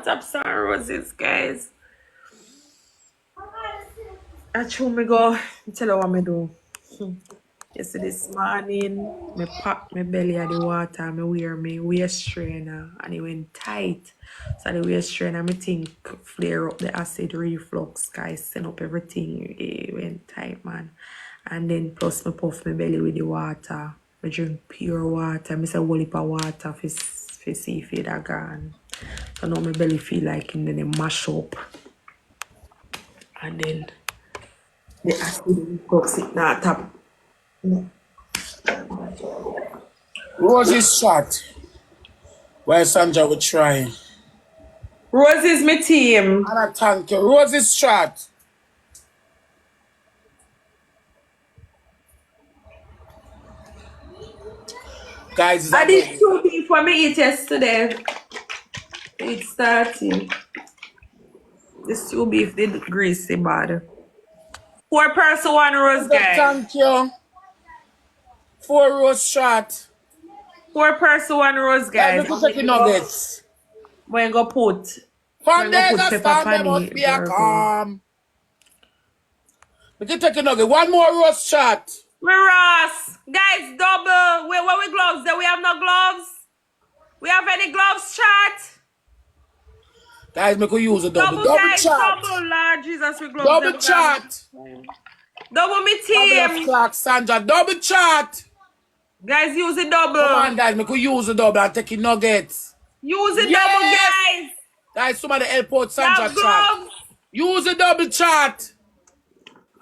up some roses, guys. I chew me go. Tell you what me do. Yesterday this morning, me pop my belly at the water, me wear me waist trainer, and it went tight. So the waist trainer, me think flare up the acid reflux, guys, send up everything. It went tight, man. And then plus me puff my belly with the water. Me drink pure water. Me say whole heap of water for see if it gone. So now my belly feel like and then it mash up. And then the acid reflux it not tap. No. Rosie's shot. Where Sandra would try. Rosie's my team. And I thank you. Rosie's shot. Guys, I did 2 beef for me eat yesterday. It's 30. This 2 beef did greasy bad. 4 person 1 rose, guys. Thank you. 4 rose shot. 4 person 1 rose, guys. Guys, look at the nuggets. When go put. From there's a stand, there must be a calm. We can take a nugget. 1 more rose shot. Me Ross. Guys, double. Wait, what we gloves there? We have no gloves? We have any gloves, chat? Guys, we could use a double. Double guys, chat. Double, Lord Jesus, we gloves. Double chat. Double me team. Double Sandra. Double chat. Guys, use a double. Come on, guys, we could use a double and take nuggets. Use a double, guys. Guys, somebody help out Sandra chat. Use a double chat.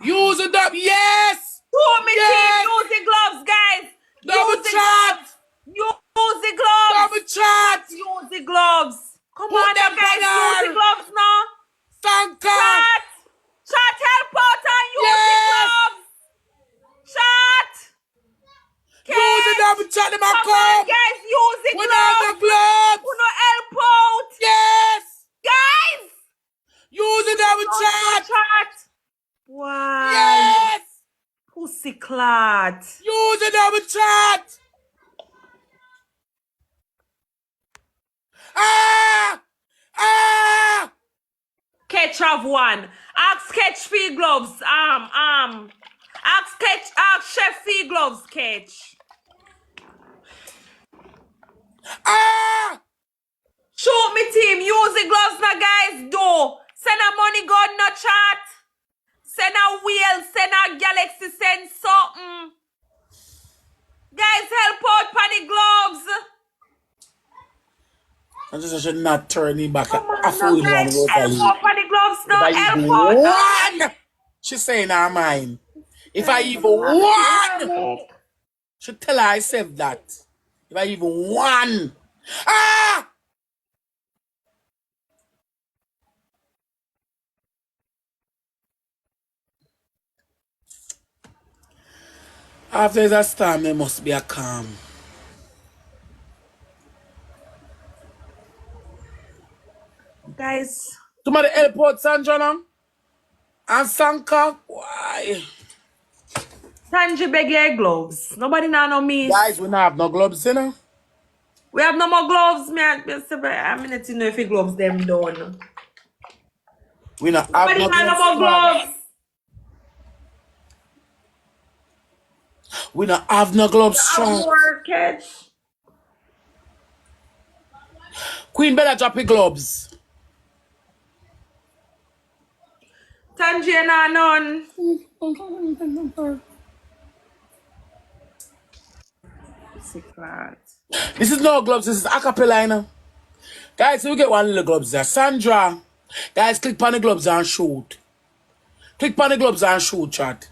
Use a double. Yes. Team, use the gloves, guys. Double chat. Use the gloves. Double chat. Use the gloves. Come on, now, guys. Use the gloves now. Sanka. Chat, help out and use the gloves. Chat. Use the double chat. Come on, guys. Use the gloves. The gloves. Who no help out. Yes. Guys. Use the double chat. Wow. Yes. Pussy clot. Use the double chat. Catch of 1. Ask catch fee gloves. Ask chef fee gloves catch. Shoot me team. Use the gloves now, guys. Do. Send a money god no chat. Send a wheel. Send a galaxy. Send something. Guys, help out for the gloves. I just should not turn me back. I feel guys, help out for the gloves now. Help out. One. She's saying her mind. If I even one. She tell her I said that. If I even one. After there's a storm, there must be a calm. Guys. Somebody help out Sandra now? And Sanka? Why? Tanji beg your gloves. Nobody now know me. Guys, we don't have no gloves, you know? We have no more gloves, man. I'm not know if the gloves them done. We don't have no more gloves. We don't have no gloves strong. Catch. Queen better drop your gloves. Tangier none. This is no gloves, this is acapella, you know? Guys, so we get one little gloves there. Sandra, guys, click on the gloves and shoot. Click on the gloves and shoot, chat.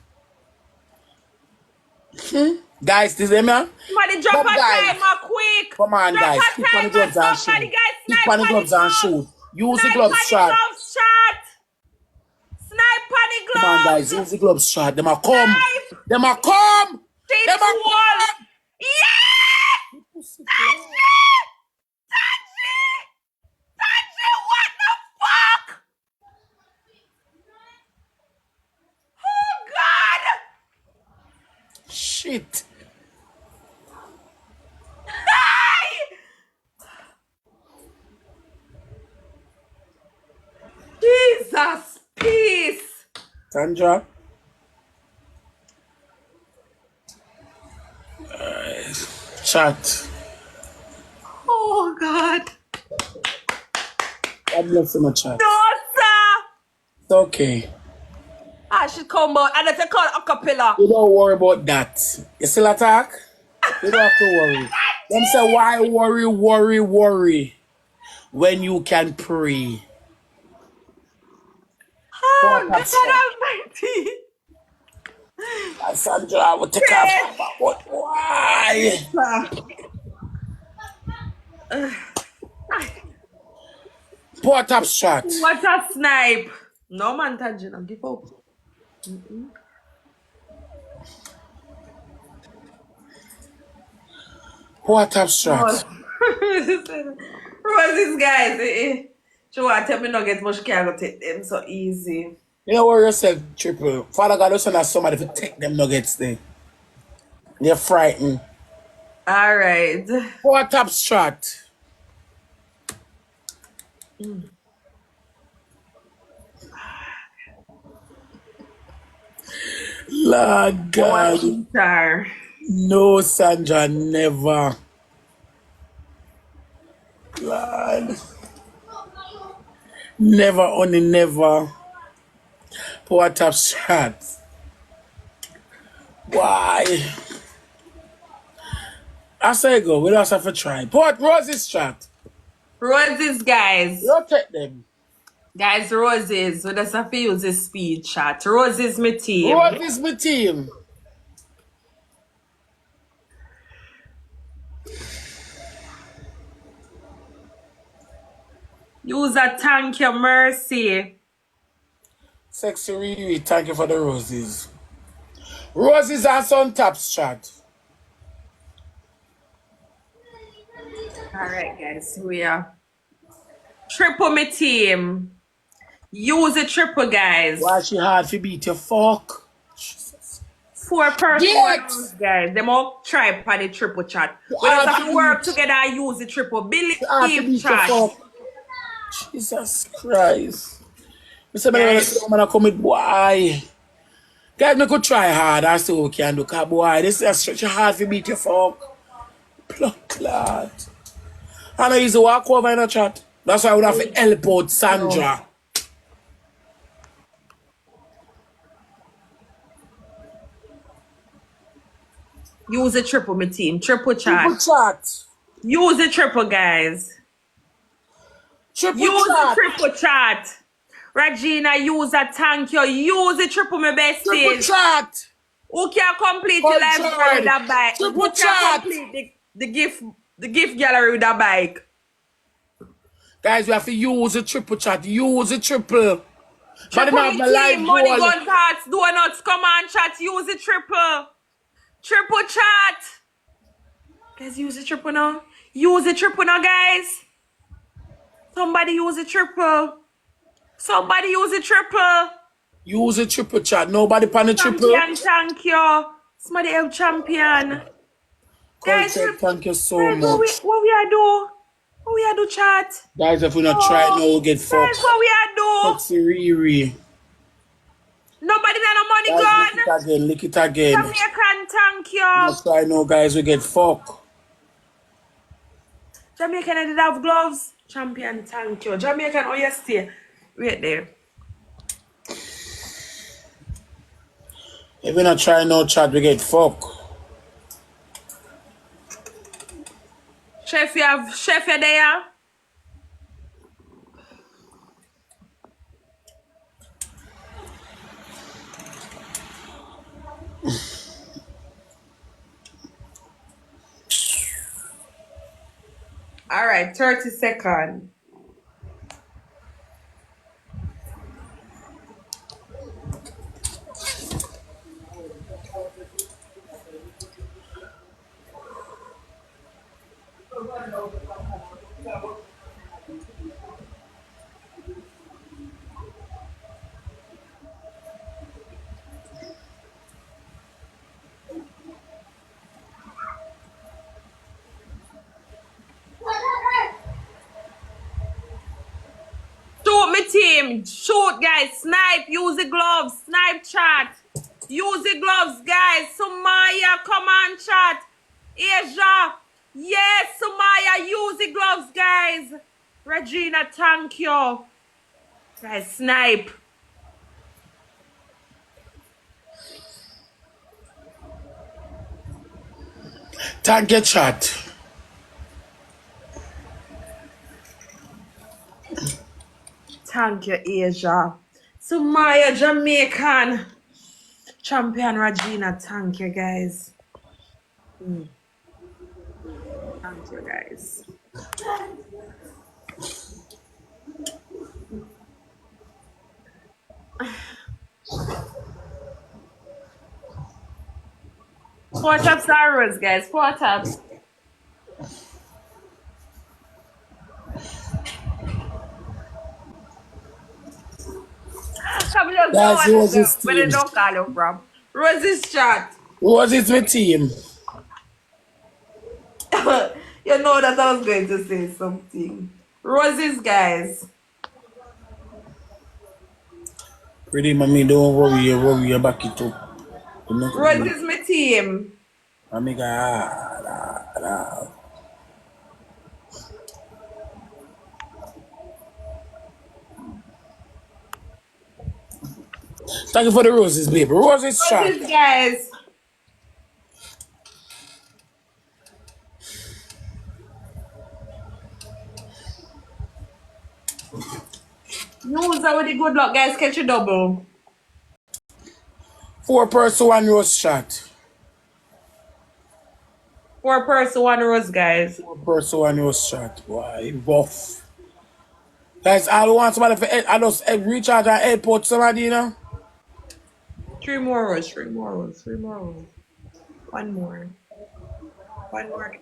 Guys, this is me. Somebody drop a timer quick. Come on, guys. Click on the gloves and shoot. Click on the gloves and shoot. Use the gloves, chat. Snipe on the gloves. Come on, guys. Use the gloves, chat. Them a come. Them a come. Them a come. Yeah! Tanji, what the fuck? Oh, God. Shit. Jesus, peace. Sandra. Chat. Oh God. God bless you, my chat. No, sir. It's okay. I should come out and it's called acapella. You don't worry about that. You still attack? You don't have to worry. Them say, why worry when you can pray? Oh, What God up, son? Almighty. Sandra, I will take off. Yes. But why? Sir. Port abstract. What a snipe. No man, Tangina, give up. Port No. abstract. Roses, guys. She want to tell me not get much care to take them so easy. You know worry yourself, Triple. Father God, also not somebody to take them nuggets there. They're frightened. All right. Port abstract. Lord What God. guitar? No, Sandra, never. Lord. Never, only never. Port abstract. Why? I say go. We don't have to try. Port Roses chat. Roses, guys. Rotate them. Guys, roses. We just have to use this speed chat. Roses, my team. Roses, my team. Use a thank you, mercy. Sexy Riri, thank you for the roses. Roses are on taps chat. All right, guys. We are triple my team. Use a triple, guys. Why she hard to beat your fuck? 4-person Get! rounds, guys. Them all try for the triple chat. She We just hard have to to work beat. together and use the triple. She hard to Believe beat your chat. fuck. Jesus Christ. Mr. Guys. Man, come with boy. Guys, me could try hard. I still can do. Cause boy, this is such a hard to beat your fuck. Blood clot. I know he's a walk over in the chat. That's why I would have to help out Sandra. Use a triple, my team. Triple chat. Triple chat. Use a triple, guys. Triple Use chat. a triple chat. Regina, use a thank you. Use a triple, my Triple besties. chat. Who can complete your life gallery with a bike? Triple Who can chat. complete the gift gallery with a bike? Guys, we have to use a triple chat. Use a triple. But Triple I have me my life team, money goal. gun cards, donuts, come on chat, use the triple. Triple chat. Guys, use the triple now. Use the triple now, guys. Somebody use the triple. Somebody use the triple. Use a triple chat. Nobody pan the triple. Champion, thank you. Somebody help champion. Guys, Thank you so guys, much. what we are do? What we are do, chat? Guys, if we not try it now, we'll get Guys, fucked. what we are do? Sexy Riri. Nobody got no money Guys, gone. lick it again. Jamaican, thank you. Not try now, guys, we get fucked. Jamaican, I did have gloves. Champion, thank you. Jamaican, oh yes, stay. Wait there. If we not try no chat, we get fucked. Chef, you there? All right, 30 seconds. my team. Shoot, guys. Snipe. Use the gloves. Snipe chat. Use the gloves, guys. Sumaya, come on, chat. Asia. Yes, Sumaya, use the gloves, guys. Regina, thank you. Guys, snipe. Thank you, chat. Thank you, Asia. Sumaya, Jamaican. Champion Regina, thank you, guys. Thank you, guys. Four taps arrows, guys. Four taps. Come just know Guys, what Rosie's where they team. don't call you from. Rosie's chat. Rosie's my team. You know that I was going to say something. Rosie's, guys. Pretty mommy, don't worry you back it up. Rosie's my team. Amiga, thank you for the roses, baby. Roses chat. Rosie's, guys. Use that with the good luck, guys. Catch a double. 4 person, 1 rose chat. 4 person, 1 rose, guys. 4 person, 1 rose chat. Why, rough. Guys, I don't want somebody for I just recharge at airport somebody, you know. 3 more rose. 3 more rose. 3 more rose. 1 more. 1 more.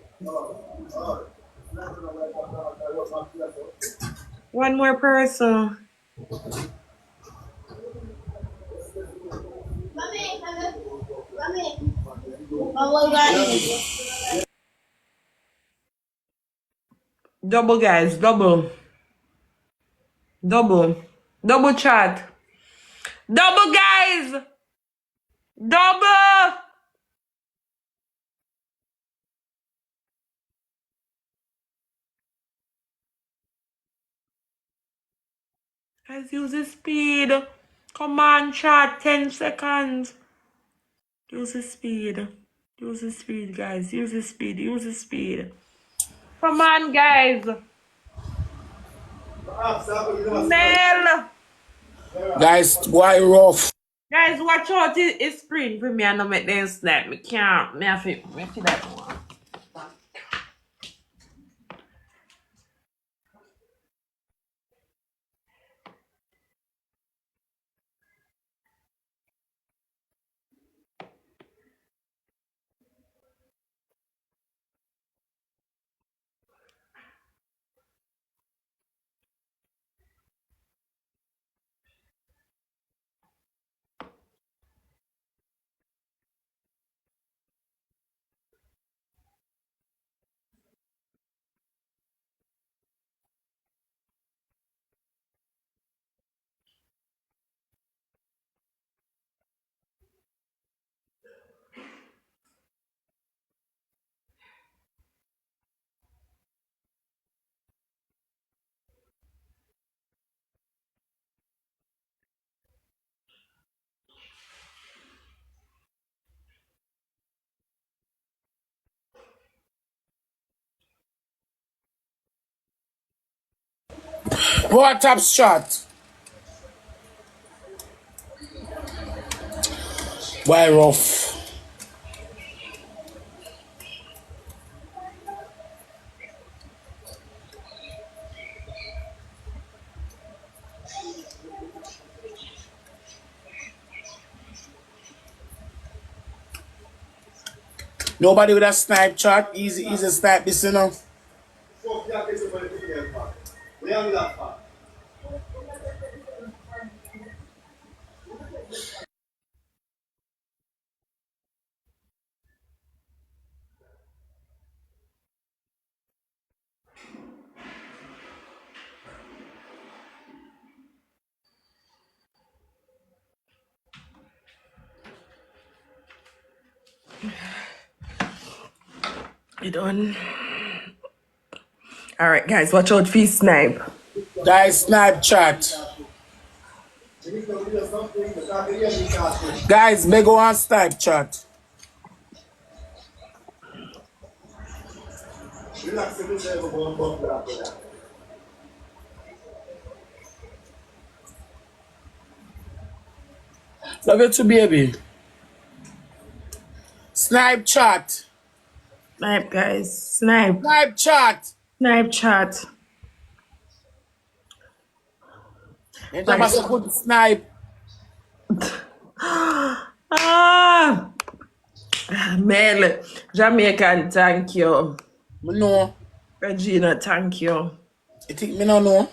1 more person. Double, guys. Double. Double. Double chat. Double, guys. Double. Guys, use the speed. Come on, chat. 10 seconds. Use the speed. Use the speed, guys. Use the speed. Use the speed. Come on, guys. Mel. Guys, why rough? Guys, watch out. It's screen for me. I don't make them snap. Me can't. Me have to that one. What up shot? Why rough? Nobody with a snipe chat. Easy snipe this, you know. You done? Alright, guys, watch out for snipe. Guys, Snapchat. Guys, me go on Snapchat. Love you too, baby. Snapchat. Snipe, guys. Snipe. Snapchat. Snipe chat. And Right. just put snipe. Ah! Mel. Jamaican, thank you. Me know. Regina, thank you. You think me no know?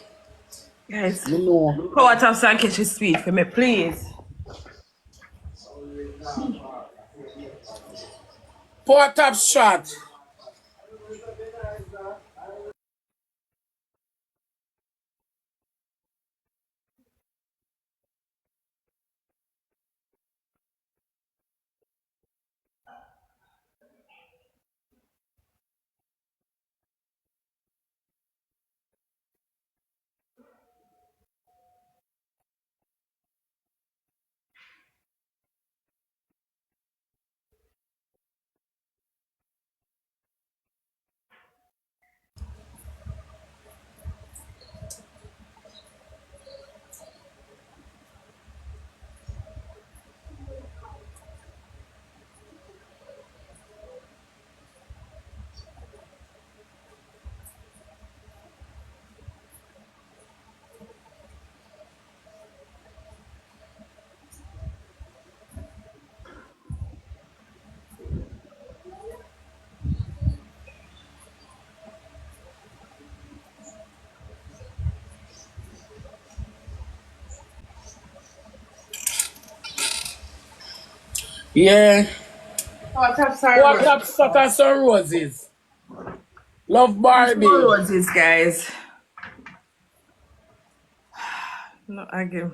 Guys, Me know. power taps and catch his speed for me, please. Power top shot. Yeah. Power taps are Power roses. top shot and some roses. Love Barbie. Roses, guys. No, again.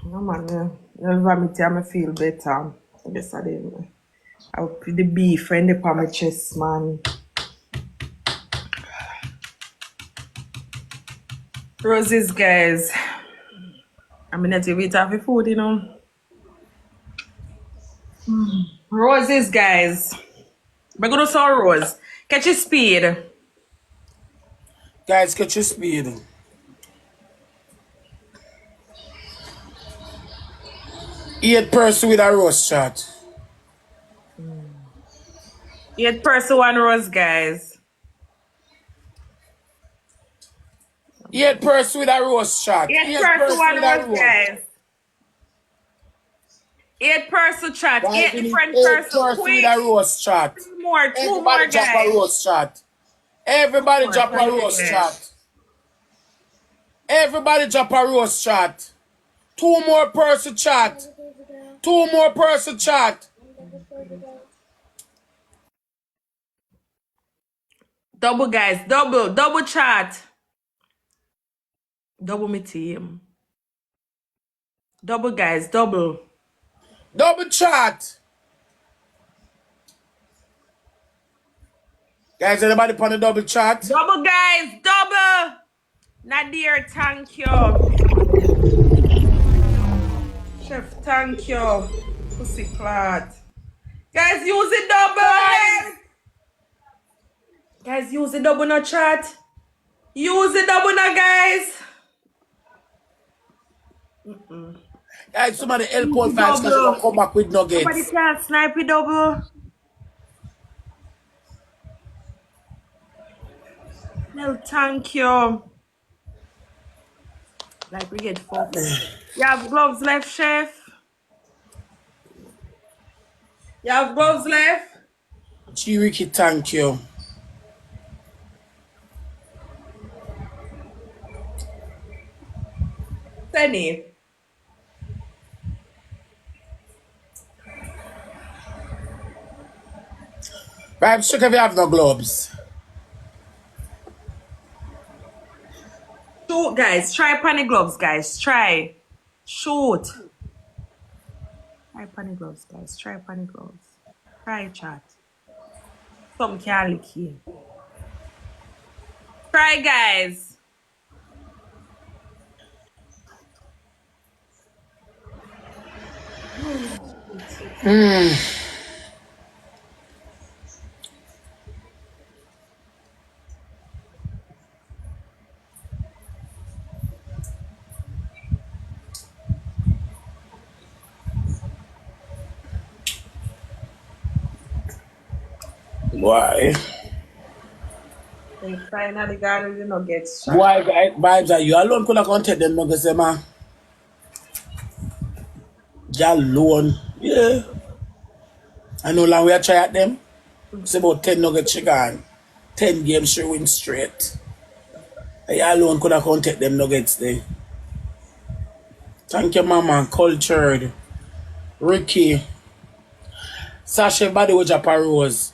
No, man. Never me tell me feel better. Yes, I didn't. I'll put the beef and the palm my chest, man. Roses, guys. I'm not even eat half food, you know. Roses, guys. We're gonna saw rose. Catch your speed. Guys, catch your speed. 8 person with a rose shot. 8 person, 1 rose, guys. 8 person with a rose shot. 8 person, 8 person with a 1 rose, rose. guys. 8 person chat. Guys, 8 we need different 8 person. person with Quick. a rose shot. Two more, Everybody drop a guys. rose shot. Everybody More, drop a thank you, rose guys. shot. Everybody drop a rose shot. 2 more person chat. 2 more person chat. Double, guys. Double chat. Double me team. Double, guys. Double. Double chat. Guys, anybody on the double chat? Double, guys. Double. Nadir, thank you. Chef, thank you. Pussy clot. Guys, use the double. Guys, use the double no chat. Use the double no, guys. Guys, somebody help all fans because Double. they come back with Somebody nuggets. can't snipe it double. No, thank you. Like we get fucked. You have gloves left, chef? You have gloves left? Chiriki, thank you. Penny. Right, I'm sure if you have no gloves. Shoot, guys. Try panny gloves, guys. Try. Shoot. Try panic gloves, guys. Try panic gloves. Try chat. Some can't lick here. Try, guys. Why? They finally got the nuggets shot. Why, vibes are you alone could have contact them nuggets, man? You alone. Yeah. I know long we are try at them. It's about 10 nuggets she gone. 10 games she win straight. You alone could have contact them nuggets there. Thank you, mama. Cultured. Ricky. Sasha body with Japa Rose.